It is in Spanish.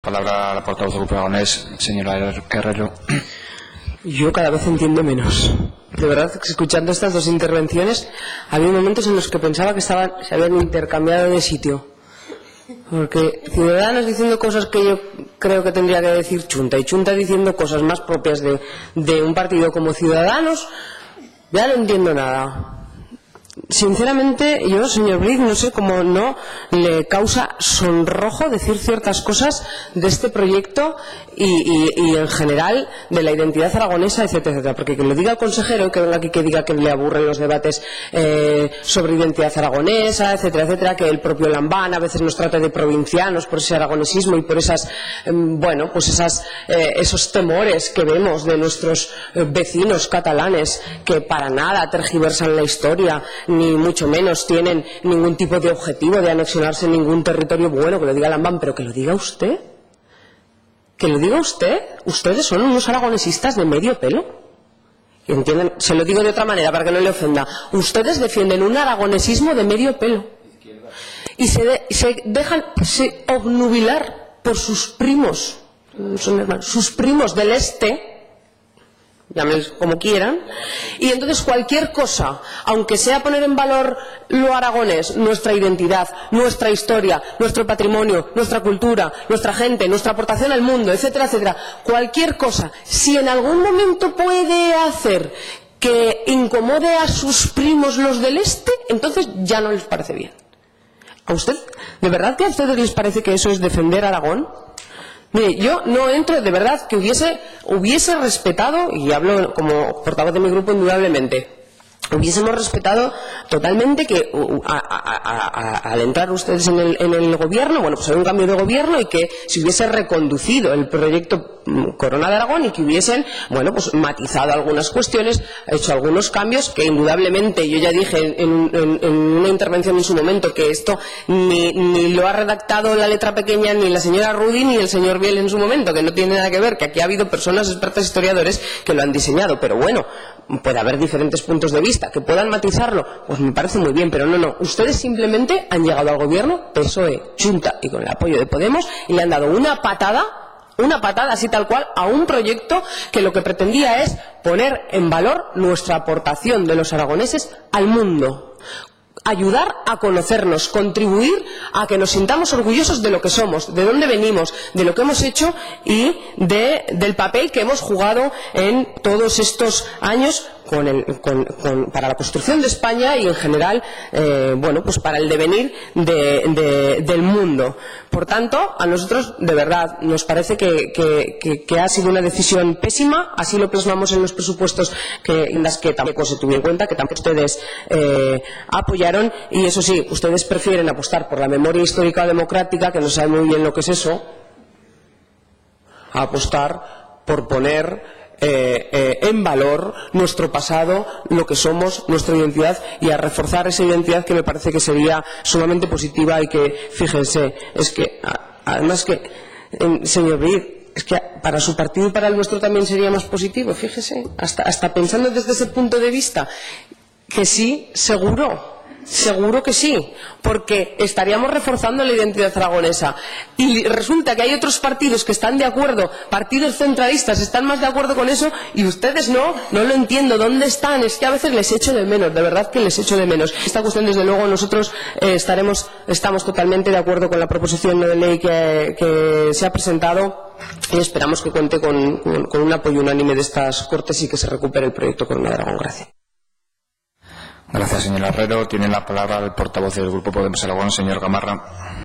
Palabra a la portavoz del Grupo Aragonés, señora Herrero. Yo cada vez entiendo menos. De verdad, escuchando estas dos intervenciones, había momentos en los que pensaba que se habían intercambiado de sitio. Porque Ciudadanos diciendo cosas que yo creo que tendría que decir Chunta, y Chunta diciendo cosas más propias de un partido como Ciudadanos, ya no entiendo nada. Sinceramente, yo, señor Briz, no sé cómo no le causa sonrojo decir ciertas cosas de este proyecto y en general de la identidad aragonesa, etcétera, etcétera. Porque que lo diga el consejero, que venga aquí que diga que le aburren los debates sobre identidad aragonesa, etcétera, etcétera, que el propio Lambán a veces nos trata de provincianos por ese aragonesismo y por esas, esos temores que vemos de nuestros vecinos catalanes que para nada tergiversan la historia, ni mucho menos tienen ningún tipo de objetivo de anexionarse en ningún territorio. Bueno, que lo diga Lambán, pero que lo diga usted. Que lo diga usted. Ustedes son unos aragonesistas de medio pelo. ¿Entienden? Se lo digo de otra manera para que no le ofenda. Ustedes defienden un aragonesismo de medio pelo. Y se dejan obnubilar por sus primos. Son hermanos, sus primos del este. Llámenlos como quieran, y entonces cualquier cosa, aunque sea poner en valor lo aragonés, nuestra identidad, nuestra historia, nuestro patrimonio, nuestra cultura, nuestra gente, nuestra aportación al mundo, etcétera, etcétera, cualquier cosa, si en algún momento puede hacer que incomode a sus primos los del este, entonces ya no les parece bien. ¿A usted? ¿De verdad que a ustedes les parece que eso es defender a Aragón? Mire, yo no entro, de verdad, que hubiese respetado, y hablo como portavoz de mi grupo indudablemente, hubiésemos respetado totalmente que al entrar ustedes en el gobierno, bueno, pues hay un cambio de gobierno y que se hubiese reconducido el proyecto Corona de Aragón y que hubiesen, bueno, pues matizado algunas cuestiones, hecho algunos cambios que indudablemente, yo ya dije en una intervención en su momento que esto ni lo ha redactado la letra pequeña ni la señora Rudy ni el señor Biel en su momento, que no tiene nada que ver, que aquí ha habido personas expertas historiadores que lo han diseñado, pero bueno, puede haber diferentes puntos de vista, que puedan matizarlo, pues me parece muy bien, pero no, ustedes simplemente han llegado al gobierno, PSOE, Chunta y con el apoyo de Podemos, y le han dado una patada así tal cual a un proyecto que lo que pretendía es poner en valor nuestra aportación de los aragoneses al mundo, ayudar a conocernos, contribuir a que nos sintamos orgullosos de lo que somos, de dónde venimos, de lo que hemos hecho y del papel que hemos jugado en todos estos años para la construcción de España y en general pues para el devenir del mundo. Por tanto, a nosotros de verdad nos parece que ha sido una decisión pésima, así lo plasmamos en los presupuestos en las que tampoco se tuvo en cuenta, que tampoco ustedes apoyaron, y eso sí, ustedes prefieren apostar por la memoria histórica democrática, que no saben muy bien lo que es eso, a apostar por poner en valor nuestro pasado, lo que somos, nuestra identidad, y a reforzar esa identidad que me parece que sería sumamente positiva y que, fíjense, es que además que, señor Briz, es que para su partido y para el nuestro también sería más positivo, fíjese, hasta pensando desde ese punto de vista, que sí, seguro que sí, porque estaríamos reforzando la identidad aragonesa. Y resulta que hay otros partidos que están de acuerdo, partidos centralistas están más de acuerdo con eso, y ustedes no lo entiendo. ¿Dónde están? Es que a veces les echo de menos, de verdad que les echo de menos. Esta cuestión, desde luego, nosotros estamos totalmente de acuerdo con la proposición de ley que se ha presentado, y esperamos que cuente con un apoyo unánime de estas Cortes y que se recupere el proyecto Corona de Aragón. Gracias. Gracias, señora Herrero. Tiene la palabra el portavoz del Grupo Podemos Aragón, señor Gamarra.